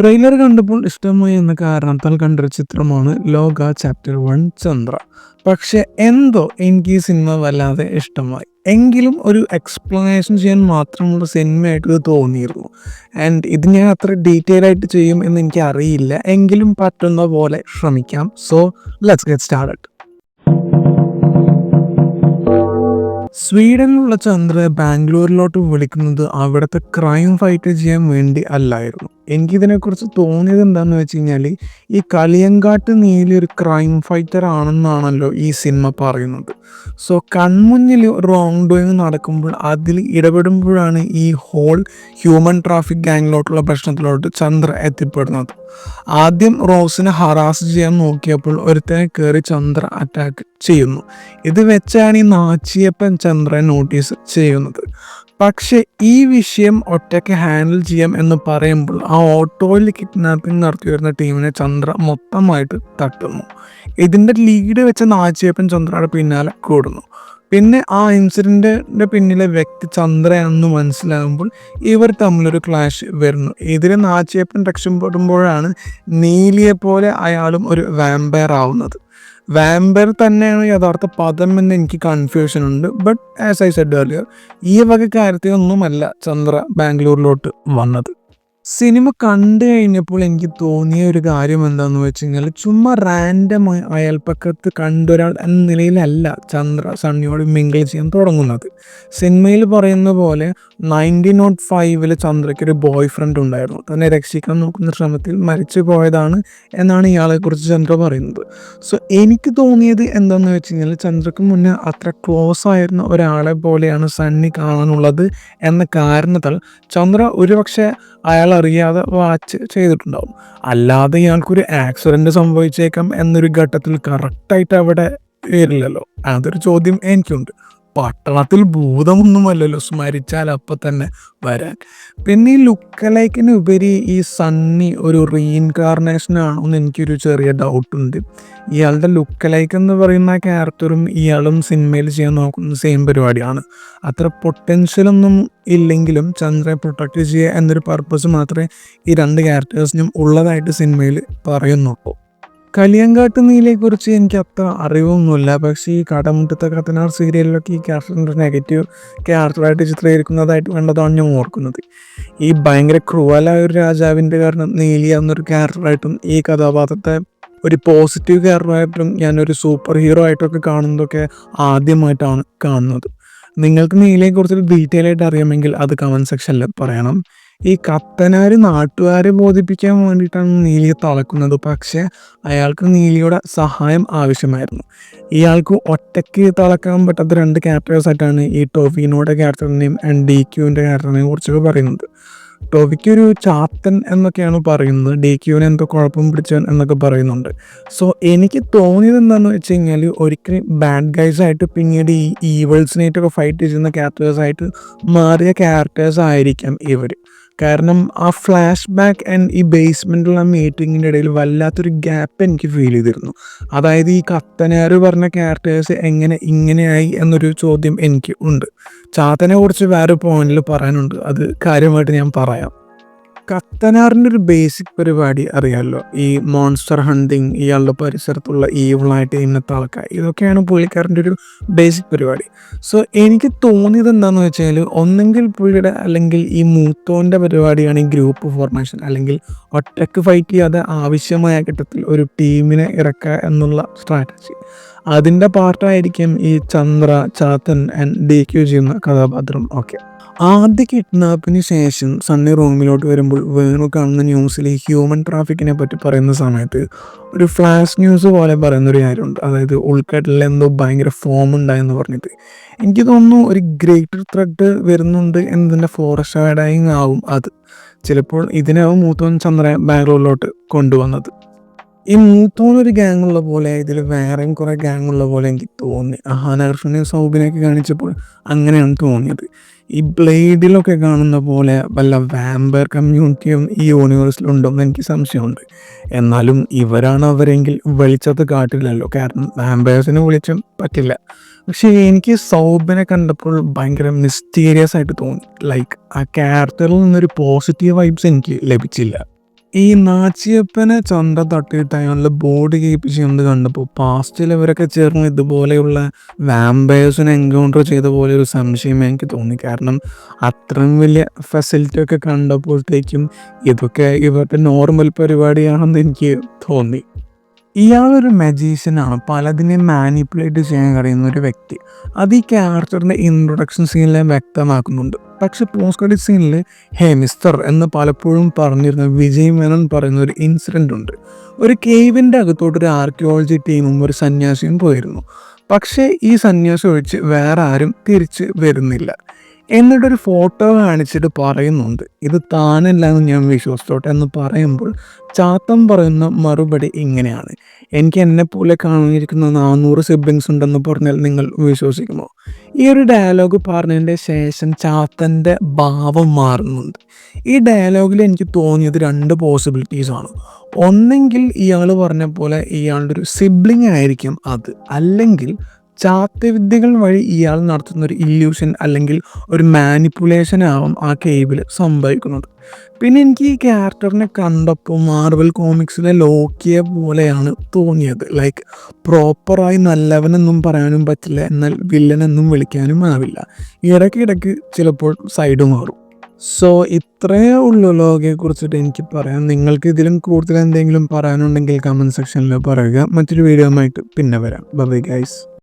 Trailer കണ്ടപ്പോൾ ഇഷ്ടമായി എന്ന കാരണത്താൽ കണ്ടൊരു ചിത്രമാണ് ലോക ചാപ്റ്റർ 1 ചന്ദ്ര. പക്ഷെ എന്തോ എനിക്ക് ഈ സിനിമ വല്ലാതെ ഇഷ്ടമായി. എങ്കിലും ഒരു എക്സ്പ്ലനേഷൻ ചെയ്യാൻ മാത്രമുള്ള സിനിമയായിട്ട് ഇത് തോന്നിയിരുന്നു. ആൻഡ് ഇത് ഞാൻ അത്ര ഡീറ്റെയിൽ ആയിട്ട് ചെയ്യും എന്ന് എനിക്ക് അറിയില്ല. എങ്കിലും പറ്റുന്ന പോലെ ശ്രമിക്കാം. So let's get started. സ്വീഡനിലുള്ള ചന്ദ്രയെ ബാംഗ്ലൂരിലോട്ട് വിളിക്കുന്നത് അവിടുത്തെ ക്രൈം ഫൈറ്റ് ചെയ്യാൻ വേണ്ടി അല്ലായിരുന്നു. എനിക്കിതിനെക്കുറിച്ച് തോന്നിയത് എന്താണെന്ന് വെച്ച് കഴിഞ്ഞാൽ, ഈ കളിയങ്കാട്ട് നീലി ഒരു ക്രൈം ഫൈറ്റർ ആണെന്നാണല്ലോ ഈ സിനിമ പറയുന്നത്. സോ കൺമുന്നിൽ റോങ് ഡൂയിങ് നടക്കുമ്പോൾ അതിൽ ഇടപെടുമ്പോഴാണ് ഈ ഹോൾ ഹ്യൂമൻ ട്രാഫിക് ഗാങ്ങിലോട്ടുള്ള പ്രശ്നത്തിലോട്ട് ചന്ദ്ര എത്തിപ്പെടുന്നത്. ആദ്യം റോസിനെ ഹറാസ് ചെയ്യാൻ നോക്കിയപ്പോൾ ഒരുത്തനെ കയറി ചന്ദ്ര അറ്റാക്ക് ചെയ്യുന്നു. ഇത് വെച്ചാണ് ഈ നാച്ചിയപ്പൻ ചന്ദ്രൻ നോട്ടീസ് ചെയ്യുന്നത്. പക്ഷെ ഈ വിഷയം ഒറ്റയ്ക്ക് ഹാൻഡിൽ ചെയ്യാം എന്ന് പറയുമ്പോൾ ആ ഓട്ടോയിൽ കിഡ്നാപ്പിംഗ് നടത്തി വരുന്ന ടീമിനെ ചന്ദ്ര മൊത്തമായിട്ട് തട്ടുന്നു. ഇതിൻ്റെ ലീഡ് വെച്ച നാച്ചിയപ്പൻ ചന്ദ്രയുടെ പിന്നാലെ കൂടുന്നു. പിന്നെ ആ ഇൻസിഡൻറ്റിൻ്റെ പിന്നിലെ വ്യക്തി ചന്ദ്രയാണെന്ന് മനസ്സിലാകുമ്പോൾ ഇവർ തമ്മിലൊരു ക്ലാഷ് വരുന്നു. ഇതിൽ നാച്ചിയപ്പൻ രക്ഷപ്പെടുമ്പോഴാണ് നീലിയെപ്പോലെ അയാളും ഒരു വാമ്പയർ ആവുന്നത്. വാമ്പയർ തന്നെയാണ് യഥാർത്ഥ പദം എന്ന് എനിക്ക് കൺഫ്യൂഷൻ ഉണ്ട്. But as I said earlier, ഈ വക കാര്യത്തിലൊന്നുമല്ല ചന്ദ്ര ബാംഗ്ലൂരിലോട്ട് വന്നത്. സിനിമ കണ്ടു കഴിഞ്ഞപ്പോൾ എനിക്ക് തോന്നിയ ഒരു കാര്യം എന്താണെന്ന് വെച്ച് കഴിഞ്ഞാൽ, ചുമ്മാ റാൻഡമായി അയൽപ്പക്കത്ത് കണ്ടൊരാൾ എന്ന നിലയിലല്ല ചന്ദ്ര സണ്ണിയോട് മിങ്കിൾ ചെയ്യാൻ തുടങ്ങുന്നത്. സിനിമയിൽ പറയുന്ന പോലെ 1905 ചന്ദ്രയ്ക്ക് ഒരു ബോയ് ഫ്രണ്ട് ഉണ്ടായിരുന്നു. തന്നെ രക്ഷിക്കാൻ നോക്കുന്ന ശ്രമത്തിൽ മരിച്ചു പോയതാണ് എന്നാണ് ഇയാളെക്കുറിച്ച് ചന്ദ്ര പറയുന്നത്. സോ എനിക്ക് തോന്നിയത് എന്താണെന്ന് വെച്ച് കഴിഞ്ഞാൽ, ചന്ദ്രക്ക് മുന്നേ അത്ര ക്ലോസ് ആയിരുന്ന ഒരാളെ പോലെയാണ് സണ്ണി കാണാനുള്ളത് എന്ന കാരണത്താൽ ചന്ദ്ര ഒരുപക്ഷെ അയാൾ അറിയാതെ വാച്ച് ചെയ്തിട്ടുണ്ടാവും. അല്ലാതെ ഇയാൾക്കൊരു ആക്സിഡൻറ്റ് സംഭവിച്ചേക്കാം എന്നൊരു ഘട്ടത്തിൽ കറക്റ്റായിട്ട് അവിടെ വരില്ലല്ലോ. അതൊരു ചോദ്യം എനിക്കുണ്ട്. പട്ടണത്തിൽ ഭൂതമൊന്നുമല്ലല്ലോ സ്മരിച്ചാൽ അപ്പം തന്നെ വരാൻ. പിന്നെ ഈ ലുക്കലൈക്കിന് ഉപരി ഈ സണ്ണി ഒരു റീഇൻകാർണേഷൻ ആണോ എന്ന് എനിക്കൊരു ചെറിയ ഡൗട്ടുണ്ട്. ഇയാളുടെ ലുക്കലൈക്ക് എന്ന് പറയുന്ന ക്യാരക്ടറും ഇയാളും സിനിമയിൽ ചെയ്യാൻ നോക്കുന്ന സെയിം പരിപാടിയാണ്. അത്ര പൊട്ടൻഷ്യലൊന്നും ഇല്ലെങ്കിലും ചന്ദ്രയെ പ്രൊട്ടക്റ്റ് ചെയ്യുക എന്നൊരു പർപ്പസ് മാത്രമേ ഈ രണ്ട് ക്യാരക്ടേഴ്സിനും ഉള്ളതായിട്ട് സിനിമയിൽ പറയുന്നുള്ളൂ. കളിയങ്കാട്ട് നീലയെക്കുറിച്ച് എനിക്ക് അത്ര അറിവൊന്നുമില്ല. പക്ഷേ ഈ കടമുട്ടത്തെ കത്തനാർ സീരിയലിലൊക്കെ ഈ ക്യാരക്ടറിൻ്റെ നെഗറ്റീവ് ക്യാരക്ടറായിട്ട് ചിത്രീകരിക്കുന്നതായിട്ട് കണ്ടതാണ് ഞാൻ ഓർക്കുന്നത്. ഈ ഭയങ്കര ക്രൂവലായ ഒരു രാജാവിൻ്റെ കാരണം നീലിയ എന്നൊരു ക്യാരക്ടറായിട്ടും ഈ കഥാപാത്രത്തെ ഒരു പോസിറ്റീവ് ക്യാരക്ടറായിട്ടും ഞാനൊരു സൂപ്പർ ഹീറോ ആയിട്ടൊക്കെ കാണുന്നതൊക്കെ ആദ്യമായിട്ടാണ് കാണുന്നത്. നിങ്ങൾക്ക് നീലയെക്കുറിച്ച് ഡീറ്റെയിൽ ആയിട്ട് അറിയാമെങ്കിൽ അത് കമൻറ്റ് സെക്ഷനിൽ പറയണം. ഈ കത്തനാർ നാട്ടുകാരെ ബോധിപ്പിക്കാൻ വേണ്ടിയിട്ടാണ് നീലിയെ തളക്കുന്നത്. പക്ഷേ അയാൾക്ക് നീലിയുടെ സഹായം ആവശ്യമായിരുന്നു. ഇയാൾക്ക് ഒറ്റയ്ക്ക് തളക്കാൻ പറ്റാത്ത രണ്ട് ക്യാരക്ടേഴ്സായിട്ടാണ് ഈ ടോവിനോയുടെ ക്യാരക്ടറിനെയും ആൻഡ് DQവിൻ്റെ ക്യാരക്ടറിനെയും കുറിച്ചൊക്കെ പറയുന്നത്. ടോവിക്ക് ഒരു ചാത്തൻ എന്നൊക്കെയാണ് പറയുന്നത്, DQവിനെ എന്തോ കുഴപ്പം പിടിച്ചവൻ എന്നൊക്കെ പറയുന്നുണ്ട്. സോ എനിക്ക് തോന്നിയത് എന്താണെന്ന് വെച്ച് കഴിഞ്ഞാൽ, ഒരിക്കലും ബാഡ് ഗൈസായിട്ട് പിന്നീട് ഈ ഈവൾസിനായിട്ടൊക്കെ ഫൈറ്റ് ചെയ്യുന്ന ക്യാരക്ടേഴ്സായിട്ട് മാറിയ ക്യാരക്ടേഴ്സ് ആയിരിക്കാം ഇവർ. കാരണം ആ ഫ്ലാഷ് ബാക്ക് ആൻഡ് ഈ ബേസ്മെൻറ്റിലുള്ള മീറ്റിങ്ങിൻ്റെ ഇടയിൽ വല്ലാത്തൊരു ഗ്യാപ്പ് എനിക്ക് ഫീൽ ചെയ്തിരുന്നു. അതായത് ഈ കത്തനാർ പറഞ്ഞ ക്യാരക്ടേഴ്സ് എങ്ങനെ ഇങ്ങനെയായി എന്നൊരു ചോദ്യം എനിക്ക് ഉണ്ട്. ചാത്തനെ കുറിച്ച് വേറെ പോയിന്റിൽ പറയാനുണ്ട്, അത് കാര്യമായിട്ട് ഞാൻ പറയാം. കത്തനാറിൻ്റെ ഒരു ബേസിക് പരിപാടി അറിയാമല്ലോ, ഈ മോൺസ്റ്റർ ഹണ്ടിങ്, ഇയാളുടെ പരിസരത്തുള്ള ഈവിളായിട്ട് ഇന്നത്തെ ആൾക്കാർ, ഇതൊക്കെയാണ് പുള്ളിക്കാരൻ്റെ ഒരു ബേസിക് പരിപാടി. സോ എനിക്ക് തോന്നിയത് എന്താണെന്ന് വെച്ചാൽ, ഒന്നെങ്കിൽ പുള്ളിയുടെ അല്ലെങ്കിൽ ഈ മൂത്തോൻ്റെ പരിപാടിയാണ് ഈ ഗ്രൂപ്പ് ഫോർമേഷൻ, അല്ലെങ്കിൽ ഒറ്റയ്ക്ക് ഫൈറ്റ് ചെയ്യാതെ ആവശ്യമായ ഘട്ടത്തിൽ ഒരു ടീമിനെ ഇറക്കുക എന്നുള്ള സ്ട്രാറ്റജി. അതിൻ്റെ പാർട്ടായിരിക്കും ഈ ചന്ദ്ര, ചാത്തൻ ആൻഡ് DQ ചെയ്യുന്ന കഥാപാത്രം. ഓക്കെ, ആദ്യ കിഡ്നാപ്പിന് ശേഷം സണ്ണി റൂമിലോട്ട് വരുമ്പോൾ വേണു കാണുന്ന ന്യൂസിൽ ഈ ഹ്യൂമൻ ട്രാഫിക്കിനെ പറ്റി പറയുന്ന സമയത്ത് ഒരു ഫ്ലാഷ് ന്യൂസ് പോലെ പറയുന്നൊരു കാര്യമുണ്ട്. അതായത് ഉൾക്കാട്ടിൽ എന്തോ ഭയങ്കര ഫോം ഉണ്ടായെന്ന് പറഞ്ഞിട്ട്. എനിക്ക് തോന്നുന്നു ഒരു ഗ്രേറ്റർ ത്രെഡ് വരുന്നുണ്ട് എന്നതിൻ്റെ ഫോറസ്റ്റ് ഷാഡോയിങ് ആവും അത്. ചിലപ്പോൾ ഇതിനാവും മൂത്തോൻ ചന്ദ്രൻ ബാംഗ്ലൂരിലോട്ട് കൊണ്ടുവന്നത്. ഈ മൂത്തോനൊരു ഗ്യാങ്ങുള്ള പോലെ ഇതിൽ വേറെയും കുറേ ഗ്യാങ്ങുള്ള പോലെ എനിക്ക് തോന്നി. അഹാനകൃഷ്ണനെയും സൗബിനെയൊക്കെ കാണിച്ചപ്പോൾ അങ്ങനെയാണ് തോന്നിയത്. ഈ ബ്ലേഡിലൊക്കെ കാണുന്ന പോലെ വല്ല വാമ്പയർ കമ്മ്യൂണിറ്റിയും ഈ യൂണിവേഴ്സിലുണ്ടോയെന്ന് എനിക്ക് സംശയമുണ്ട്. എന്നാലും ഇവരാണ് അവരെങ്കിൽ വെളിച്ചത്ത് കാട്ടില്ലല്ലോ, കാരണം വാമ്പയേഴ്സിന് വെളിച്ചം പറ്റില്ല. പക്ഷേ എനിക്ക് സൗബിനെ കണ്ടപ്പോൾ ഭയങ്കര മിസ്റ്റീരിയസ് ആയിട്ട് തോന്നി. ലൈക്ക് ആ ക്യാരക്ടറിൽ നിന്നൊരു പോസിറ്റീവ് വൈബ്സ് എനിക്ക് ലഭിച്ചില്ല. ഈ നാച്ചിയപ്പനെ ചന്ത തട്ടിയിട്ട് അയാളുടെ ബോഡി കീപ്പ് ചെയ്യുന്നത് കണ്ടപ്പോൾ പാസ്റ്റിൽ ഇവരൊക്കെ ചേർന്ന് ഇതുപോലെയുള്ള വാമ്പയേഴ്സിനെ എൻകൗണ്ടർ ചെയ്ത പോലെ ഒരു സംശയം എനിക്ക് തോന്നി. കാരണം അത്രയും വലിയ ഫെസിലിറ്റി ഒക്കെ കണ്ടപ്പോഴത്തേക്കും ഇതൊക്കെ ഇവരുടെ നോർമൽ പരിപാടിയാണെന്ന് എനിക്ക് തോന്നി. ഇയാളൊരു മജീഷ്യനാണ്, പലതിനെയും മാനിപ്പുലേറ്റ് ചെയ്യാൻ കഴിയുന്ന ഒരു വ്യക്തി. അത് ഈ ക്യാരക്ടറിൻ്റെ ഇൻട്രൊഡക്ഷൻ സീനിൽ വ്യക്തമാക്കുന്നുണ്ട്. പക്ഷെ പോസ്റ്റ് ക്രെഡിറ്റ് സീനിൽ ഹേ മിസ്റ്റർ എന്ന് പലപ്പോഴും പറഞ്ഞിരുന്ന വിജയ് മേനോൻ പറയുന്ന ഒരു ഇൻസിഡൻ്റ് ഉണ്ട്. ഒരു കേവിൻ്റെ അകത്തോട്ടൊരു ആർക്കിയോളജി ടീമും ഒരു സന്യാസിയും പോയിരുന്നു. പക്ഷേ ഈ സന്യാസി ഒഴിച്ച് വേറെ ആരും തിരിച്ച് വരുന്നില്ല. എന്നിട്ടൊരു ഫോട്ടോ കാണിച്ചിട്ട് പറയുന്നുണ്ട് ഇത് താനല്ല എന്ന് ഞാൻ വിശ്വസിച്ചോട്ടെ എന്ന് പറയുമ്പോൾ ചാത്തൻ പറയുന്ന മറുപടി ഇങ്ങനെയാണ്: എനിക്ക് എന്നെപ്പോലെ കാണിയിരിക്കുന്ന 400 സിബ്ലിങ്സ് ഉണ്ടെന്ന് പറഞ്ഞാൽ നിങ്ങൾ വിശ്വസിക്കുമോ? ഈ ഒരു ഡയലോഗ് പറഞ്ഞതിൻ്റെ ശേഷം ചാത്തൻ്റെ ഭാവം മാറുന്നുണ്ട്. ഈ ഡയലോഗിൽ എനിക്ക് തോന്നിയത് 2 പോസിബിലിറ്റീസാണ്. ഒന്നെങ്കിൽ ഇയാൾ പറഞ്ഞ പോലെ ഇയാളുടെ ഒരു സിബ്ലിംഗ് ആയിരിക്കും അത്, അല്ലെങ്കിൽ ചാത്തവിദ്യകൾ വഴി ഇയാൾ നടത്തുന്ന ഒരു ഇല്യൂഷൻ അല്ലെങ്കിൽ ഒരു മാനിപ്പുലേഷൻ ആവും ആ കേവിൽ സംഭവിക്കുന്നത്. പിന്നെ എനിക്ക് ഈ ക്യാരക്ടറിനെ കണ്ടപ്പോൾ മാർവൽ കോമിക്സിലെ ലോക്കിയെ പോലെയാണ് തോന്നിയത്. ലൈക്ക് പ്രോപ്പറായി നല്ലവനെന്നും പറയാനും പറ്റില്ല, എന്നാൽ വില്ലനെന്നും വിളിക്കാനും ആവില്ല. ഇടയ്ക്കിടയ്ക്ക് ചിലപ്പോൾ സൈഡ് മാറും. സോ ഇത്രയേ ഉള്ളൂ ലോകയെക്കുറിച്ചിട്ട് എനിക്ക് പറയാം. നിങ്ങൾക്ക് ഇതിലും കൂടുതൽ എന്തെങ്കിലും പറയാനുണ്ടെങ്കിൽ കമൻറ്റ് സെക്ഷനിൽ പറയുക. മറ്റൊരു വീഡിയോ ആയിട്ട് പിന്നെ വരാം. Bye guys.